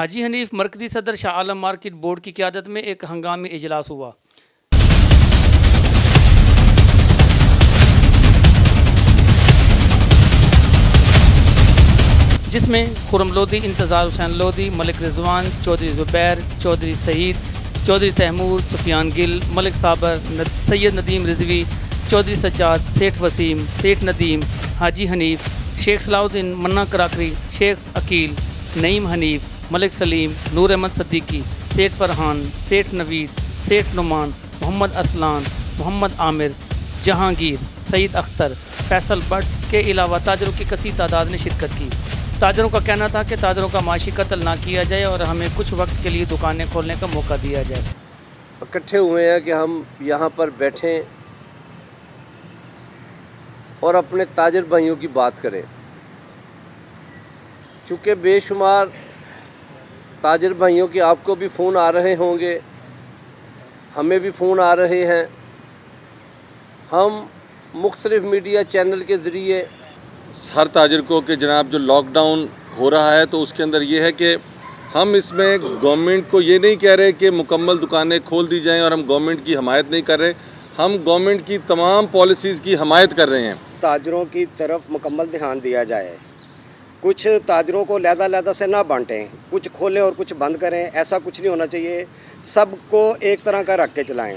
حاجی حنیف مرکزی صدر Shah Alam market board کی قیادت میں ایک ہنگامی اجلاس ہوا، جس میں خرم لودھی، انتظار حسین لودھی، ملک رضوان، چودھری زبیر، چودھری سعید، چودھری تیمور، سفیان گل، ملک صابر، سید ندیم رضوی، چودھری سجاد، سیٹھ وسیم، سیٹھ ندیم، حاجی حنیف، شیخ صلاح الدین، منا crockery, Sheikh Aqeel, Naeem Hanif, Malik Saleem, Noor Ahmed Siddiqui, Seth Farhan, Seth Naveed, Seth Noman, Muhammad اسلان، Muhammad Amir, Jahangir, Saeed Akhtar, Faisal but کے علاوہ تاجروں کی کثیر تعداد نے شرکت کی۔ تاجروں کا کہنا تھا کہ تاجروں کا معاشی قتل نہ کیا جائے اور ہمیں کچھ وقت کے لیے دکانیں کھولنے کا موقع دیا جائے۔ اکٹھے ہوئے ہیں کہ ہم یہاں پر بیٹھیں اور اپنے تاجر بھائیوں کی بات کریں، چونکہ بے شمار تاجر بھائیوں کے آپ کو بھی فون آ رہے ہوں گے، ہمیں بھی فون آ رہے ہیں۔ ہم مختلف میڈیا چینل کے ذریعے ہر تاجر کو کہ جناب جو لاک ڈاؤن ہو رہا ہے تو اس کے اندر یہ ہے کہ ہم اس میں گورنمنٹ کو یہ نہیں کہہ رہے کہ مکمل دکانیں کھول دی جائیں اور ہم گورنمنٹ کی حمایت نہیں کر رہے، ہم گورنمنٹ کی تمام پالیسیز کی حمایت کر رہے ہیں۔ تاجروں کی طرف مکمل دھیان دیا جائے، کچھ تاجروں کو علیحدہ سے نہ بانٹیں، کچھ کھولیں اور کچھ بند کریں، ایسا کچھ نہیں ہونا چاہیے، سب کو ایک طرح کا رکھ کے چلائیں۔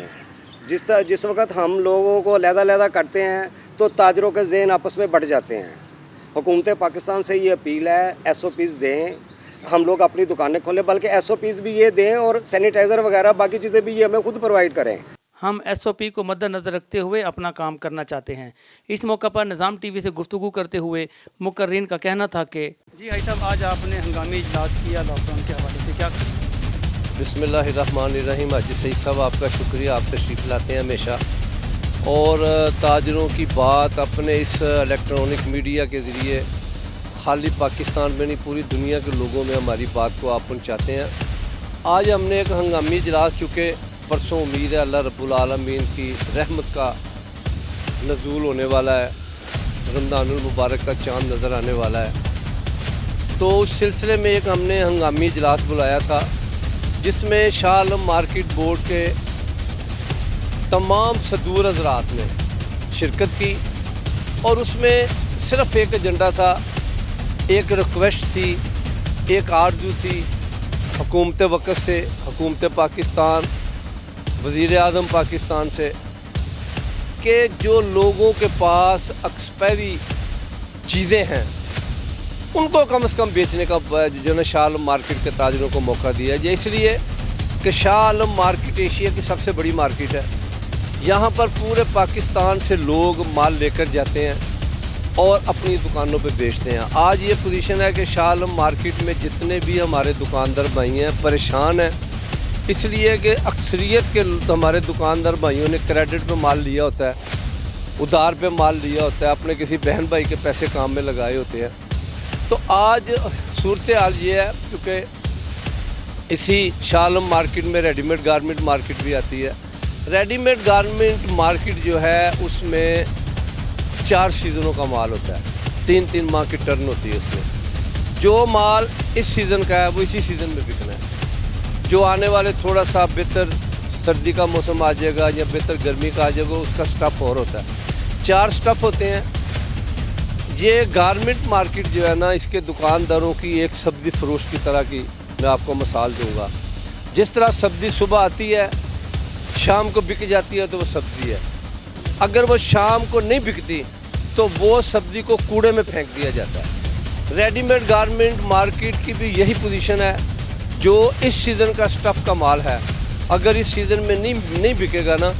جس وقت ہم لوگوں کو علیحدہ کرتے ہیں تو تاجروں کے ذہن آپس میں بٹ جاتے ہیں۔ حکومت پاکستان سے یہ اپیل ہے، ایس او پیز دیں، ہم لوگ اپنی دکانیں کھولیں، بلکہ ایس او پیز بھی یہ دیں اور سینیٹائزر وغیرہ باقی چیزیں بھی یہ ہمیں خود پرووائڈ کریں۔ ہم ایس او پی کو مد نظر رکھتے ہوئے اپنا کام کرنا چاہتے ہیں۔ اس موقع پر نظام ٹی وی سے گفتگو کرتے ہوئے مقررین کا کہنا تھا کہ جی بھائی صاحب، آج آپ نے ہنگامی اجلاس کیا لاک ڈاؤن کے حوالے سے، کیا بسم اللہ الرحمن الرحیم۔ حاجی سعید صاحب آپ کا شکریہ، آپ تشریف لاتے ہیں ہمیشہ، اور تاجروں کی بات اپنے اس الیکٹرانک میڈیا کے ذریعے خالی پاکستان میں نہیں پوری دنیا کے لوگوں میں ہماری بات کو آپ پہنچاتے ہیں۔ آج ہم نے ایک ہنگامی اجلاس، چونکہ پرسوں امید ہے اللہ رب العالمین کی رحمت کا نزول ہونے والا ہے، رمضان المبارک کا چاند نظر آنے والا ہے، تو اس سلسلے میں ایک ہم نے ہنگامی اجلاس بلایا تھا، جس میں شاہ عالم مارکیٹ بورڈ کے تمام صدور حضرات نے شرکت کی، اور اس میں صرف ایک ایجنڈا تھا، ایک ریکویسٹ تھی، ایک آرزو تھی حکومت وقت سے، حکومت پاکستان، وزیر اعظم پاکستان سے، کہ جو لوگوں کے پاس ایکسپائری چیزیں ہیں ان کو کم از کم بیچنے کا جو ہے شاہ عالم مارکیٹ کے تاجروں کو موقع دیا جائے، اس لیے کہ شاہ عالم مارکیٹ ایشیا کی سب سے بڑی مارکیٹ ہے۔ یہاں پر پورے پاکستان سے لوگ مال لے کر جاتے ہیں اور اپنی دکانوں پہ بیچتے ہیں۔ آج یہ پوزیشن ہے کہ شاہ عالم مارکیٹ میں جتنے بھی ہمارے دکاندار بھائی ہیں پریشان ہیں، اس لیے کہ اکثریت کے ہمارے دکاندار بھائیوں نے کریڈٹ پہ مال لیا ہوتا ہے، ادھار پہ مال لیا ہوتا ہے، اپنے کسی بہن بھائی کے پیسے کام میں لگائے ہوتے ہیں۔ تو آج صورتحال یہ ہے، کیونکہ اسی شاہ عالم مارکیٹ میں ریڈی میڈ گارمنٹ مارکیٹ بھی آتی ہے۔ ریڈی میڈ گارمنٹ مارکیٹ جو ہے اس میں 4 سیزنوں کا مال ہوتا ہے، 3 ماہ کی ٹرن ہوتی ہے اس میں۔ جو مال اس سیزن کا ہے وہ اسی سیزن میں بکنا ہے، جو آنے والے تھوڑا سا بہتر سردی کا موسم آ جائے گا یا بہتر گرمی کا آ جائے گا، اس کا سٹف اور ہوتا ہے۔ 4 سٹف ہوتے ہیں۔ یہ گارمنٹ مارکیٹ جو ہے نا، اس کے دکانداروں کی ایک سبزی فروش کی طرح کی میں آپ کو مثال دوں گا۔ جس طرح سبزی صبح آتی ہے، شام کو بک جاتی ہے تو وہ سبزی ہے، اگر وہ شام کو نہیں بکتی تو وہ سبزی کو کوڑے میں پھینک دیا جاتا ہے۔ ریڈی میڈ گارمنٹ مارکیٹ کی بھی یہی پوزیشن ہے، جو اس سیزن کا سٹف کا مال ہے، اگر اس سیزن میں نہیں بکے گا نا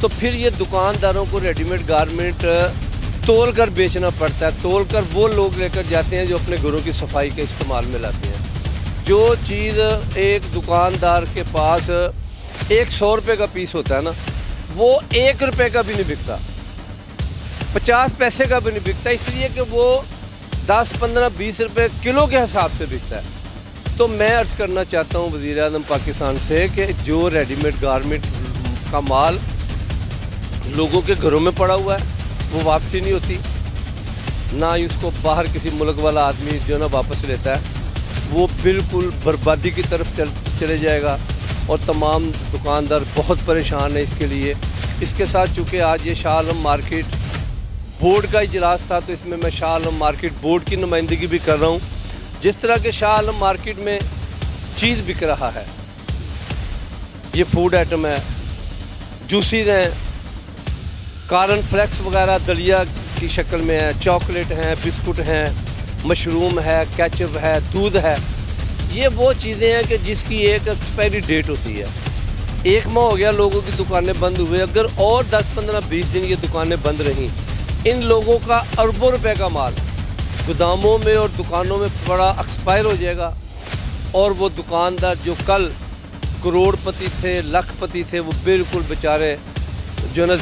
تو پھر یہ دکانداروں کو ریڈی میڈ گارمنٹ تول کر بیچنا پڑتا ہے۔ تول کر وہ لوگ لے کر جاتے ہیں جو اپنے گھروں کی صفائی کے استعمال میں لاتے ہیں۔ جو چیز ایک دکاندار کے پاس 100 روپے کا پیس ہوتا ہے نا، وہ 1 روپے کا بھی نہیں بکتا، 50 پیسے کا بھی نہیں بکتا، اس لیے کہ وہ 10, 15, 20 روپے کلو کے حساب سے بکتا ہے۔ تو میں عرض کرنا چاہتا ہوں وزیر اعظم پاکستان سے کہ جو ریڈی میڈ گارمنٹ کا مال لوگوں کے گھروں میں پڑا ہوا ہے وہ واپسی نہیں ہوتی، نہ ہی اس کو باہر کسی ملک والا آدمی جو ہے نا واپس لیتا ہے، وہ بالکل بربادی کی طرف چلے جائے گا اور تمام دکاندار بہت پریشان ہیں اس کے لیے. اس کے ساتھ چونکہ آج یہ شاہ عالم مارکیٹ بورڈ کا اجلاس تھا تو اس میں میں شاہ عالم مارکیٹ بورڈ کی نمائندگی بھی کر رہا ہوں. جس طرح کہ شاہ عالم مارکیٹ میں چیز بک رہا ہے، یہ فوڈ آئٹم ہے، جوسیز ہیں، کارن فلیکس وغیرہ دلیا کی شکل میں ہے، چاکلیٹ ہیں، بسکٹ ہیں، مشروم ہے، کیچپ ہے، دودھ ہے. یہ وہ چیزیں ہیں کہ جس کی ایک ایکسپائری ڈیٹ ہوتی ہے. 1 ماہ ہو گیا لوگوں کی دکانیں بند ہوئے، اگر اور 10 15 20 دن یہ دکانیں بند رہیں، ان لوگوں کا اربوں روپے کا مال گوداموں میں اور دکانوں میں پڑا ایکسپائر ہو جائے گا، اور وہ دکاندار جو کل کروڑ پتی تھے، لاکھ پتی تھے، وہ بالکل بیچارے جو نا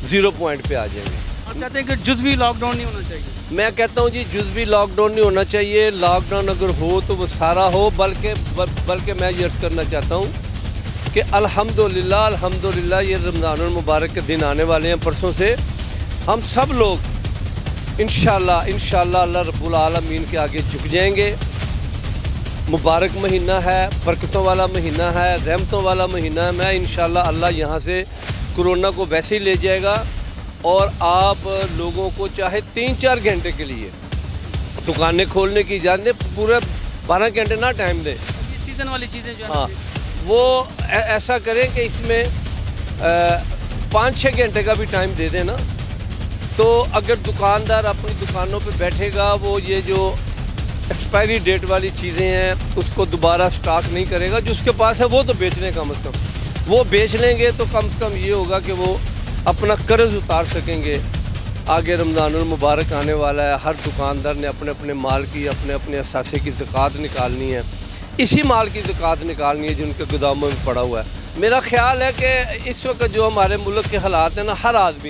0 پوائنٹ پہ آ جائیں گے. آپ چاہتے ہیں کہ جزوی لاک ڈاؤن نہیں ہونا چاہیے؟ میں کہتا ہوں جی جزوی لاک ڈاؤن نہیں ہونا چاہیے. لاک ڈاؤن اگر ہو تو وہ سارا ہو، بلکہ میں یہ عرض کرنا چاہتا ہوں کہ الحمدللہ یہ رمضان المبارک کے دن آنے والے ہیں. پرسوں سے ہم سب لوگ انشاءاللہ اللہ رب العالمین کے آگے جھک جائیں گے. مبارک مہینہ ہے، برکتوں والا مہینہ ہے، رحمتوں والا مہینہ ہے. میں انشاءاللہ اللہ یہاں سے کرونا کو ویسے ہی لے جائے گا، اور آپ لوگوں کو چاہے 3-4 گھنٹے کے لیے دکانیں کھولنے کی اجازت دیں، پورے 12 گھنٹے نہ ٹائم دیں. یہ سیزن والی چیزیں جو ہاں، ہیں وہ ایسا کریں کہ اس میں 5-6 گھنٹے کا بھی ٹائم دے دیں نا. تو اگر دکاندار اپنی دکانوں پہ بیٹھے گا، وہ یہ جو ایکسپائری ڈیٹ والی چیزیں ہیں اس کو دوبارہ سٹاک نہیں کرے گا. جو اس کے پاس ہے وہ تو بیچ لیں، کم از کم وہ بیچ لیں گے تو کم سے کم یہ ہوگا کہ وہ اپنا قرض اتار سکیں گے. آگے رمضان المبارک آنے والا ہے، ہر دکاندار نے اپنے اپنے مال کی اپنے اثاثے کی زکوٰۃ نکالنی ہے. اسی مال کی زکوٰۃ نکالنی ہے جو ان کے گوداموں میں پڑا ہوا ہے. میرا خیال ہے کہ اس وقت جو ہمارے ملک کے حالات ہیں نا، ہر آدمی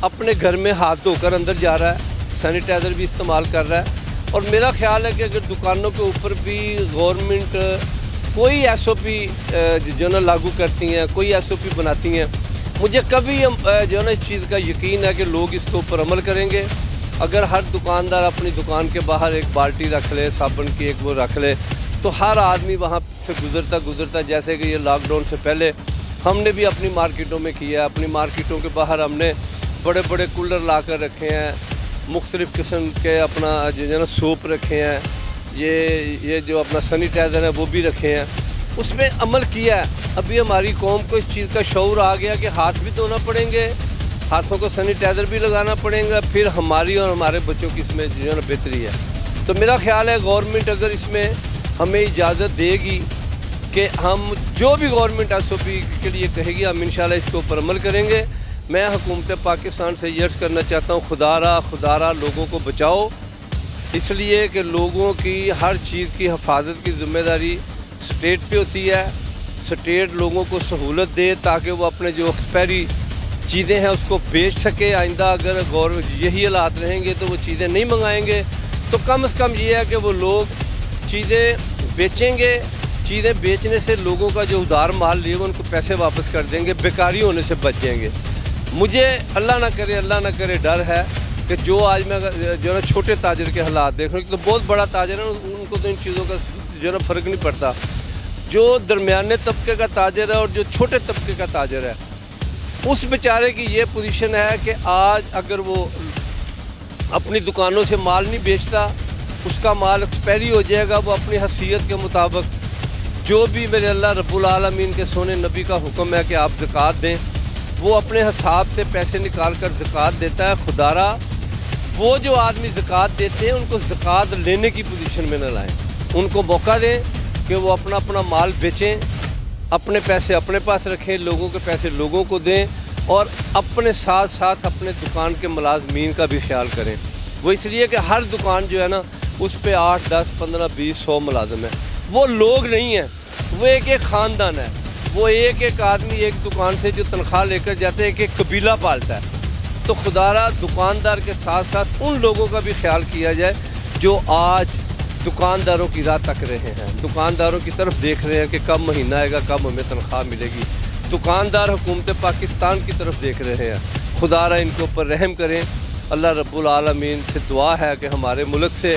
اپنے گھر میں ہاتھ دھو کر اندر جا رہا ہے، سینیٹائزر بھی استعمال کر رہا ہے. اور میرا خیال ہے کہ اگر دکانوں کے اوپر بھی گورنمنٹ کوئی ایس او پی جو نا لاگو کرتی ہیں، کوئی ایس او پی بناتی ہیں، مجھے کبھی جو نا اس چیز کا یقین ہے کہ لوگ اس کے اوپر عمل کریں گے. اگر ہر دکاندار اپنی دکان کے باہر ایک بالٹی رکھ لے، صابن کی ایک وہ رکھ لے، تو ہر آدمی وہاں سے گزرتا جیسے کہ یہ لاک ڈاؤن سے پہلے ہم نے بھی اپنی مارکیٹوں میں کیا ہے. اپنی مارکیٹوں کے باہر ہم نے بڑے بڑے کولر لا کر رکھے ہیں، مختلف قسم کے اپنا جو ہے نا سوپ رکھے ہیں، یہ جو اپنا سینیٹائزر ہے وہ بھی رکھے ہیں. اس میں عمل کیا ہے. ابھی ہماری قوم کو اس چیز کا شعور آ گیا کہ ہاتھ بھی دھونا پڑیں گے، ہاتھوں کو سینیٹائزر بھی لگانا پڑیں گا، پھر ہماری اور ہمارے بچوں کی اس میں جو ہے نا بہتری ہے. تو میرا خیال ہے گورنمنٹ اگر اس میں ہمیں اجازت دے گی کہ ہم جو بھی گورنمنٹ ایس او پی کے لیے کہے گی، ہم انشاءاللہ اس کے اوپر عمل کریں گے. میں حکومت پاکستان سے یہ عرض کرنا چاہتا ہوں، خدا را لوگوں کو بچاؤ، اس لیے کہ لوگوں کی ہر چیز کی حفاظت کی ذمہ داری سٹیٹ پہ ہوتی ہے. سٹیٹ لوگوں کو سہولت دے تاکہ وہ اپنے جو ایکسپائری چیزیں ہیں اس کو بیچ سکے. آئندہ اگر یہی حالات رہیں گے تو وہ چیزیں نہیں منگائیں گے. تو کم از کم یہ ہے کہ وہ لوگ چیزیں بیچیں گے. چیزیں بیچنے سے لوگوں کا جو ادھار مال لیے ان کو پیسے واپس کر دیں گے، بیکاری ہونے سے بچ جائیں گے. مجھے اللہ نہ کرے ڈر ہے کہ جو آج میں جو ہے نا چھوٹے تاجر کے حالات دیکھ رہا ہوں، تو بہت بڑا تاجر ہے ان کو تو ان چیزوں کا جو ہے نا فرق نہیں پڑتا. جو درمیانے طبقے کا تاجر ہے اور جو چھوٹے طبقے کا تاجر ہے، اس بیچارے کی یہ پوزیشن ہے کہ آج اگر وہ اپنی دکانوں سے مال نہیں بیچتا، اس کا مال ایکسپائری ہو جائے گا. وہ اپنی حیثیت کے مطابق جو بھی میرے اللہ رب العالمین کے سونے نبی کا حکم ہے کہ آپ زکوٰۃ دیں، وہ اپنے حساب سے پیسے نکال کر زکوٰۃ دیتا ہے. خدارا وہ جو آدمی زکوٰۃ دیتے ہیں ان کو زکوٰۃ لینے کی پوزیشن میں نہ لائیں. ان کو موقع دیں کہ وہ اپنا مال بیچیں، اپنے پیسے اپنے پاس رکھیں، لوگوں کے پیسے لوگوں کو دیں، اور اپنے ساتھ ساتھ اپنے دکان کے ملازمین کا بھی خیال کریں. وہ اس لیے کہ ہر دکان جو ہے نا اس پہ 8 10 15 20 100 ملازم ہیں. وہ لوگ نہیں ہیں، وہ ایک خاندان ہے. وہ ایک آدمی ایک دکان سے جو تنخواہ لے کر جاتے ہیں ایک قبیلہ پالتا ہے. تو خدارا دکاندار کے ساتھ ساتھ ان لوگوں کا بھی خیال کیا جائے جو آج دکانداروں کی راہ تک رہے ہیں، دکانداروں کی طرف دیکھ رہے ہیں کہ کب مہینہ آئے گا، کب ہمیں تنخواہ ملے گی. دکاندار حکومت پاکستان کی طرف دیکھ رہے ہیں. خدارا ان کے اوپر رحم کریں. اللہ رب العالمین سے دعا ہے کہ ہمارے ملک سے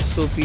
SOP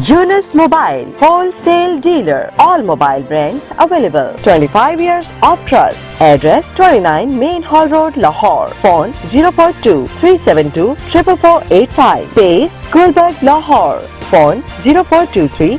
Yunus Mobile, wholesale dealer, all mobile brands available. 25 years of trust. Address 29 Main Hall Road, Lahore. Phone 042 372 44485. Base Gulberg, Lahore. Phone 0423